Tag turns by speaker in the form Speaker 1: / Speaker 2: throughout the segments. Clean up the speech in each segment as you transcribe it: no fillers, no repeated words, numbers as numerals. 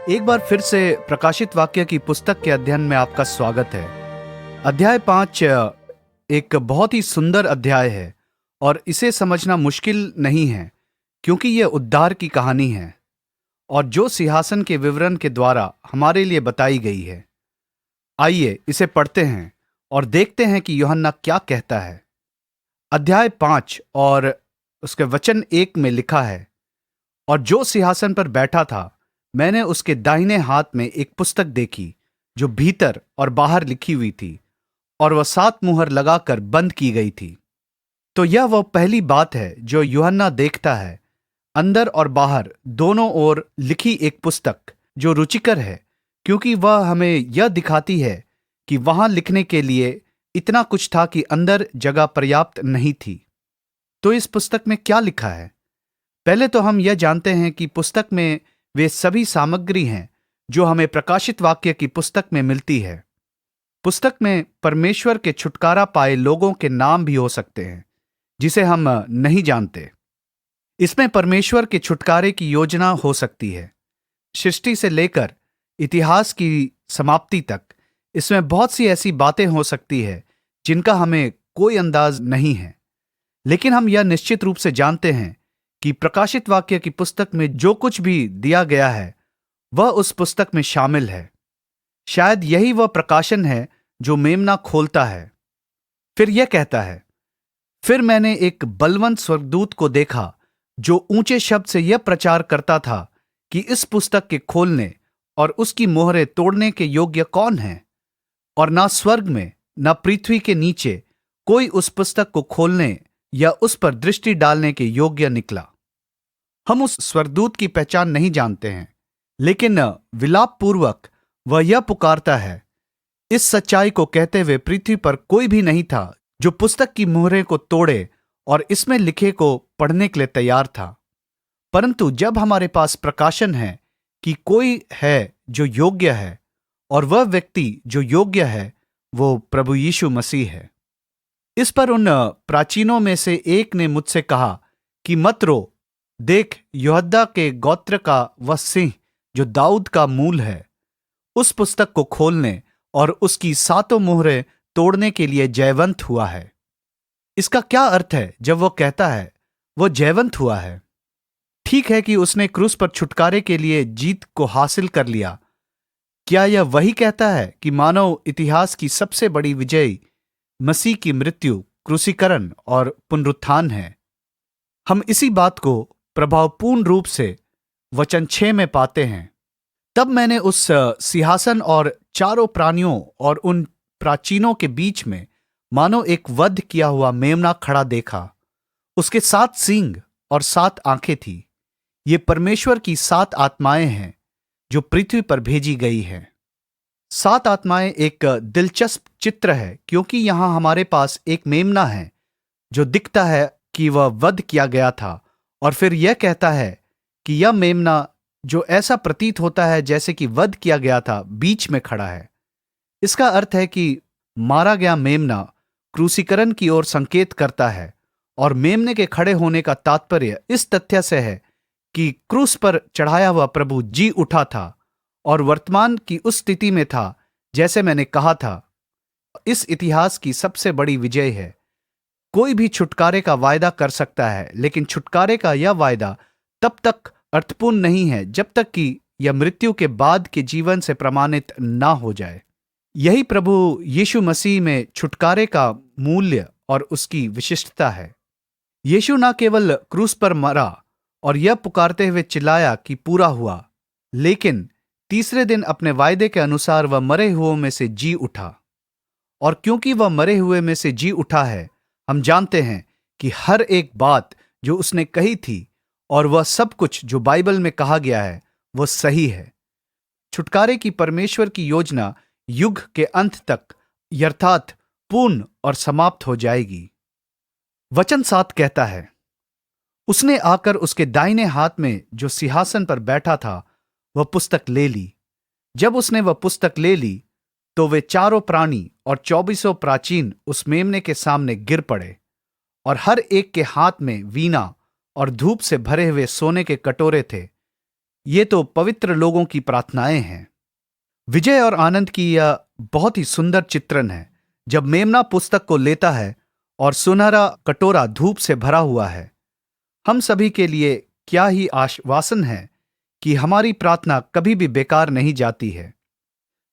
Speaker 1: एक बार फिर से प्रकाशित वाक्य की पुस्तक के अध्ययन में आपका स्वागत है। अध्याय 5 एक बहुत ही सुंदर अध्याय है और इसे समझना मुश्किल नहीं है क्योंकि यह उद्धार की कहानी है और जो सिंहासन के विवरण के द्वारा हमारे लिए बताई गई है। आइए इसे पढ़ते हैं और देखते हैं कि यूहन्ना क्या कहता है। अध्याय 5 और उसके वचन 1 में लिखा है, और जो सिंहासन पर बैठा था मैंने उसके दाहिने हाथ में एक पुस्तक देखी जो भीतर और बाहर लिखी हुई थी और वह 7 मुहर लगाकर बंद की गई थी। तो यह वह पहली बात है जो यूहन्ना देखता है, अंदर और बाहर दोनों ओर लिखी एक पुस्तक जो रुचिकर है क्योंकि वह हमें यह दिखाती है कि वहां लिखने के लिए इतना कुछ था कि अंदर जगह पर्याप्त नहीं थी। तो इस पुस्तक में क्या लिखा है? पहले तो हम यह जानते हैं कि पुस्तक में वे सभी सामग्री हैं जो हमें प्रकाशित वाक्य की पुस्तक में मिलती है। पुस्तक में परमेश्वर के छुटकारा पाए लोगों के नाम भी हो सकते हैं जिसे हम नहीं जानते। इसमें परमेश्वर के छुटकारे की योजना हो सकती है, सृष्टि से लेकर इतिहास की समाप्ति तक। इसमें बहुत सी ऐसी बातें हो सकती है जिनका हमें कोई अंदाज नहीं है, लेकिन हम यह निश्चित रूप से जानते हैं कि प्रकाशित वाक्य की पुस्तक में जो कुछ भी दिया गया है वह उस पुस्तक में शामिल है। शायद यही वह प्रकाशन है जो मेमना खोलता है। फिर यह कहता है, फिर मैंने एक बलवंत स्वर्गदूत को देखा जो ऊंचे शब्द से यह प्रचार करता था कि इस पुस्तक के खोलने और उसकी मोहरें तोड़ने के योग्य कौन है, और ना स्वर्ग में ना पृथ्वी के नीचे कोई उस पुस्तक को खोलने या उस पर दृष्टि डालने के योग्य निकला। हम उस स्वर्गदूत की पहचान नहीं जानते हैं, लेकिन विलाप पूर्वक वह यह पुकारता है। इस सच्चाई को कहते हुए पृथ्वी पर कोई भी नहीं था जो पुस्तक की मोहरें को तोड़े और इसमें लिखे को पढ़ने के लिए तैयार था। परंतु जब हमारे पास प्रकाशन है कि कोई है जो योग्य है, और वह व्यक्ति जो योग्य है वो प्रभु यीशु मसीह है। इस पर उन प्राचीनों में से एक ने मुझसे कहा कि मत रो, देख यहूदा के गोत्र का वह सिंह जो दाऊद का मूल है उस पुस्तक को खोलने और उसकी 7 मोहरें तोड़ने के लिए जयवंत हुआ है। इसका क्या अर्थ है जब वो कहता है वो जयवंत हुआ है? ठीक है कि उसने क्रूस पर छुटकारे के लिए जीत को हासिल कर लिया। क्या यह वही कहता है कि मानव इतिहास की सबसे बड़ी विजय मसीह की मृत्यु, क्रूसीकरण और पुनरुत्थान है? हम इसी बात को प्रभावपूर्ण रूप से वचन 6 में पाते हैं। तब मैंने उस सिंहासन और चारों प्राणियों और उन प्राचीनों के बीच में मानो एक वध किया हुआ मेमना खड़ा देखा। उसके 7 सींग और 7 आंखें थी। ये परमेश्वर की 7 आत्माएं हैं जो पृथ्वी पर भेजी गई हैं। 7 आत्माएं एक दिलचस्प चित्र है क्योंकि यहां हमारे पास एक मेमना है जो दिखता है कि वह वध किया गया था, और फिर यह कहता है कि यह मेमना जो ऐसा प्रतीत होता है जैसे कि वध किया गया था बीच में खड़ा है। इसका अर्थ है कि मारा गया मेमना क्रूसीकरण की ओर संकेत करता है, और मेमने के खड़े होने का तात्पर्य इस तथ्य से है कि क्रूस पर चढ़ाया हुआ प्रभु जी उठा था और वर्तमान की उस स्थिति में था जैसे मैंने कहा था। इस इतिहास की सबसे बड़ी विजय है। कोई भी छुटकारे का वायदा कर सकता है, लेकिन छुटकारे का यह वायदा तब तक अर्थपूर्ण नहीं है जब तक कि यह मृत्यु के बाद के जीवन से प्रमाणित ना हो जाए। यही प्रभु यीशु मसीह में छुटकारे का मूल्य और उसकी विशिष्टता है। यीशु न केवल क्रूस पर मरा और यह पुकारते हुए चिल्लाया कि पूरा हुआ, लेकिन तीसरे दिन अपने वायदे के अनुसार वह मरे हुओं में से जी उठा। और क्योंकि वह मरे हुए में से जी उठा है, हम जानते हैं कि हर एक बात जो उसने कही थी और वह सब कुछ जो बाइबल में कहा गया है वह सही है। छुटकारे की परमेश्वर की योजना युग के अंत तक यथार्थ, पूर्ण और समाप्त हो जाएगी। वचन 7 कहता है, उसने आकर उसके दाहिने हाथ में जो सिंहासन पर बैठा था वह पुस्तक ले ली। जब उसने वह पुस्तक ले ली तो वे चारों प्राणी और 24 प्राचीन उस मेमने के सामने गिर पड़े, और हर एक के हाथ में वीणा और धूप से भरे हुए सोने के कटोरे थे। ये तो पवित्र लोगों की प्रार्थनाएं हैं। विजय और आनंद की यह बहुत ही सुंदर चित्रण है जब मेमना पुस्तक को लेता है और सुनहरा कटोरा धूप से भरा हुआ है। हम सभी के लिए क्या ही आश्वासन है कि हमारी प्रार्थना कभी भी बेकार नहीं जाती है।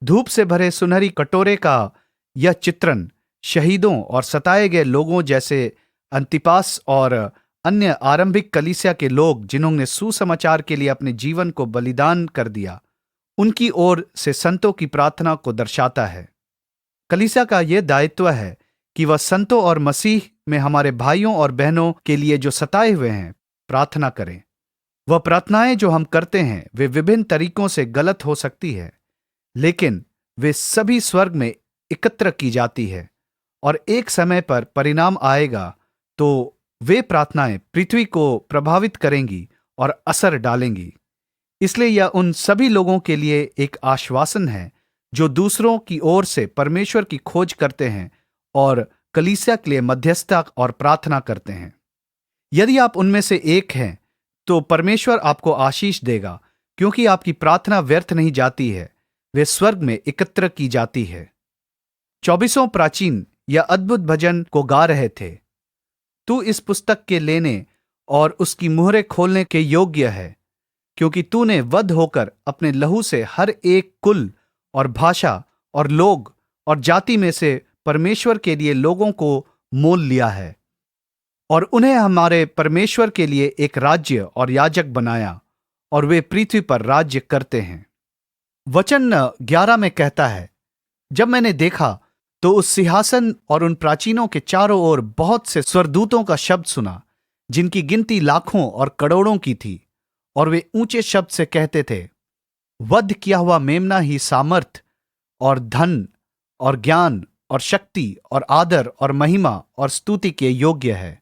Speaker 1: धूप से भरे सुनहरी कटोरे का यह चित्रण शहीदों और सताए गए लोगों जैसे अंतिपास और अन्य आरंभिक कलीसिया के लोग जिन्होंने सुसमाचार के लिए अपने जीवन को बलिदान कर दिया, उनकी ओर से संतों की प्रार्थना को दर्शाता है। कलीसिया का यह दायित्व है कि वह संतों और मसीह में हमारे भाइयों और बहनों के लिए जो सताए हुए हैं प्रार्थना करें। वह प्रार्थनाएं जो हम करते हैं वे विभिन्न तरीकों से गलत हो सकती है, लेकिन वे सभी स्वर्ग में एकत्र की जाती है और एक समय पर परिणाम आएगा तो वे प्रार्थनाएं पृथ्वी को प्रभावित करेंगी और असर डालेंगी। इसलिए यह उन सभी लोगों के लिए एक आश्वासन है जो दूसरों की ओर से परमेश्वर की खोज करते हैं और कलीसिया के लिए मध्यस्थता और प्रार्थना करते हैं। यदि आप उनमें से एक हैं तो परमेश्वर आपको आशीष देगा, क्योंकि आपकी प्रार्थना व्यर्थ नहीं जाती है, वे स्वर्ग में एकत्र की जाती है। 24 प्राचीन यह अद्भुत भजन को गा रहे थे। तू इस पुस्तक के लेने और उसकी मुहरें खोलने के योग्य है, क्योंकि तूने वध होकर अपने लहू से हर एक कुल और भाषा और लोग और जाति में से परमेश्वर के लिए लोगों को मोल लिया है और उन्हें हमारे परमेश्वर के लिए एक राज्य और याजक बनाया, और वे पृथ्वी पर राज्य करते हैं। वचन 11 में कहता है, जब मैंने देखा तो उस सिंहासन और उन प्राचीनों के चारों ओर बहुत से स्वर्गदूतों का शब्द सुना, जिनकी गिनती लाखों और करोड़ों की थी, और वे ऊंचे शब्द से कहते थे, वध किया हुआ मेमना ही सामर्थ और धन और ज्ञान और शक्ति और आदर और महिमा और स्तुति के योग्य है।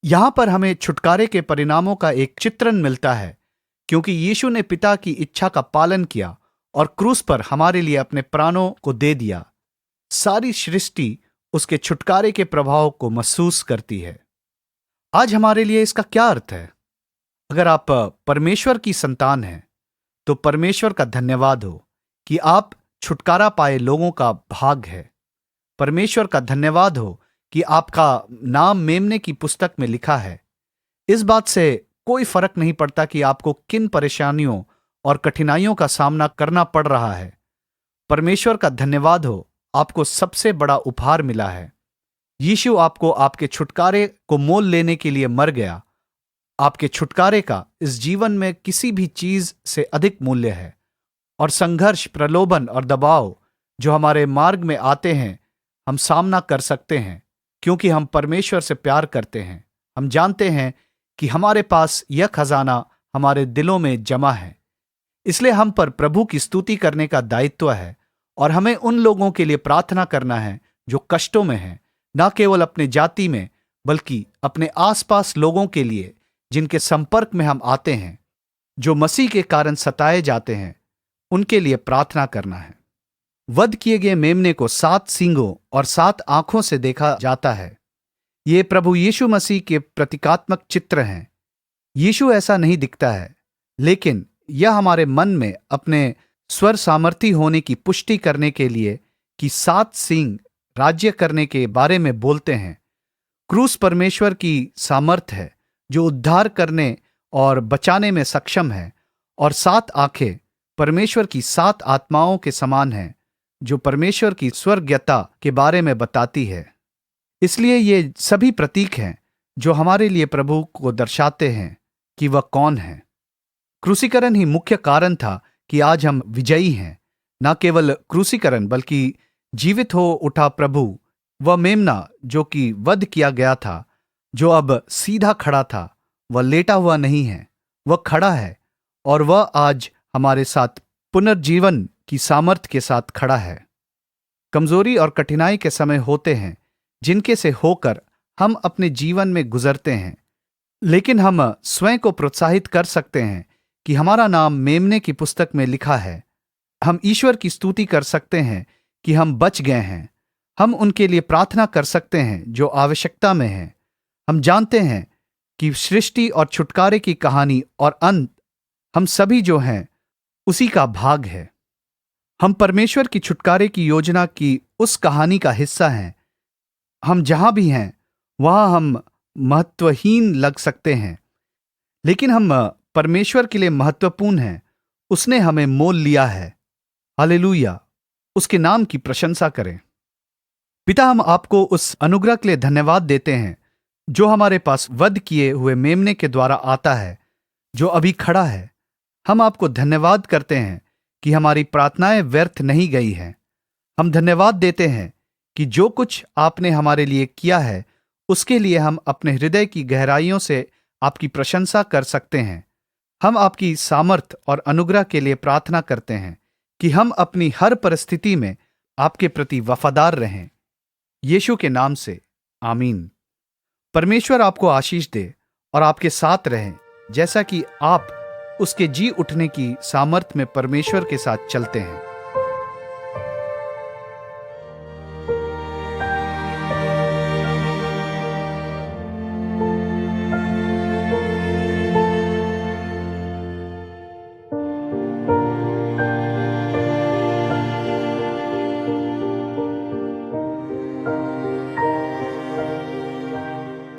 Speaker 1: यहां पर हमें छुटकारे के परिणामों का एक चित्रण मिलता है, क्योंकि यीशु ने पिता की इच्छा का पालन किया और क्रूस पर हमारे लिए अपने प्राणों को दे दिया। सारी सृष्टि उसके छुटकारे के प्रभाव को महसूस करती है। आज हमारे लिए इसका क्या अर्थ है? अगर आप परमेश्वर की संतान हैं तो परमेश्वर का धन्यवाद हो कि आप छुटकारा पाए लोगों का भाग है। परमेश्वर का धन्यवाद हो कि आपका नाम मेमने की पुस्तक में लिखा है। इस बात से कोई फर्क नहीं पड़ता कि आपको किन परेशानियों और कठिनाइयों का सामना करना पड़ रहा है। परमेश्वर का धन्यवाद हो, आपको सबसे बड़ा उपहार मिला है। यीशु आपको आपके छुटकारे को मोल लेने के लिए मर गया। आपके छुटकारे का इस जीवन में किसी भी चीज से अधिक मूल्य है, और संघर्ष, प्रलोभन और दबाव जो हमारे मार्ग में आते हैं हम सामना कर सकते हैं, क्योंकि हम परमेश्वर से प्यार करते हैं। हम जानते हैं कि हमारे पास यह खजाना हमारे दिलों में जमा है। इसलिए हम पर प्रभु की स्तुति करने का दायित्व है, और हमें उन लोगों के लिए प्रार्थना करना है जो कष्टों में हैं, न केवल अपने जाति में बल्कि अपने आसपास लोगों के लिए जिनके संपर्क में हम आते हैं, जो मसीह के कारण सताए जाते हैं, उनके लिए प्रार्थना करना है। वध किए गए मेमने को 7 सींगों और 7 आंखों से देखा जाता है। ये प्रभु यीशु मसीह के प्रतीकात्मक चित्र हैं। यीशु ऐसा नहीं दिखता है, लेकिन यह हमारे मन में अपने स्वर सामर्थी होने की पुष्टि करने के लिए कि 7 सींग राज्य करने के बारे में बोलते हैं। क्रूस परमेश्वर की सामर्थ है जो उद्धार करने और बचाने में सक्षम है, और 7 आंखें परमेश्वर की 7 आत्माओं के समान हैं जो परमेश्वर की स्वर्गीयता के बारे में बताती है। इसलिए ये सभी प्रतीक हैं जो हमारे लिए प्रभु को दर्शाते हैं कि वह कौन है। क्रूसीकरण ही मुख्य कारण था कि आज हम विजयी हैं। न केवल क्रूसीकरण बल्कि जीवित हो उठा प्रभु, वह मेमना जो कि वध किया गया था, जो अब सीधा खड़ा था, वह लेटा हुआ नहीं है, वह खड़ा है, और वह आज हमारे साथ पुनर्जीवन की सामर्थ्य के साथ खड़ा है। कमजोरी और कठिनाई के समय होते हैं जिनके से होकर हम अपने जीवन में गुजरते हैं, लेकिन हम स्वयं को प्रोत्साहित कर सकते हैं कि हमारा नाम मेमने की पुस्तक में लिखा है। हम ईश्वर की स्तुति कर सकते हैं कि हम बच गए हैं। हम उनके लिए प्रार्थना कर सकते हैं जो आवश्यकता में हैं। हम जानते हैं कि सृष्टि और छुटकारे की कहानी और अंत हम सभी जो हैं उसी का भाग है। हम परमेश्वर की छुटकारे की योजना की उस कहानी का हिस्सा हैं। हम जहां भी हैं वहां हम महत्वहीन लग सकते हैं, लेकिन हम परमेश्वर के लिए महत्वपूर्ण हैं। उसने हमें मोल लिया है। हालेलुया! उसके नाम की प्रशंसा करें। पिता, हम आपको उस अनुग्रह के लिए धन्यवाद देते हैं जो हमारे पास वध किए हुए मेमने के द्वारा आता है, जो अभी खड़ा है। हम आपको धन्यवाद करते हैं कि हमारी प्रार्थनाएं व्यर्थ नहीं गई हैं। हम धन्यवाद देते हैं कि जो कुछ आपने हमारे लिए किया है उसके लिए हम अपने हृदय की गहराइयों से आपकी प्रशंसा कर सकते हैं। हम आपकी सामर्थ और अनुग्रह के लिए प्रार्थना करते हैं कि हम अपनी हर परिस्थिति में आपके प्रति वफादार रहें। यीशु के नाम से आमीन। परमेश्वर आपको आशीष दे और आपके साथ रहें, जैसा कि आप उसके जी उठने की सामर्थ में परमेश्वर के साथ चलते हैं।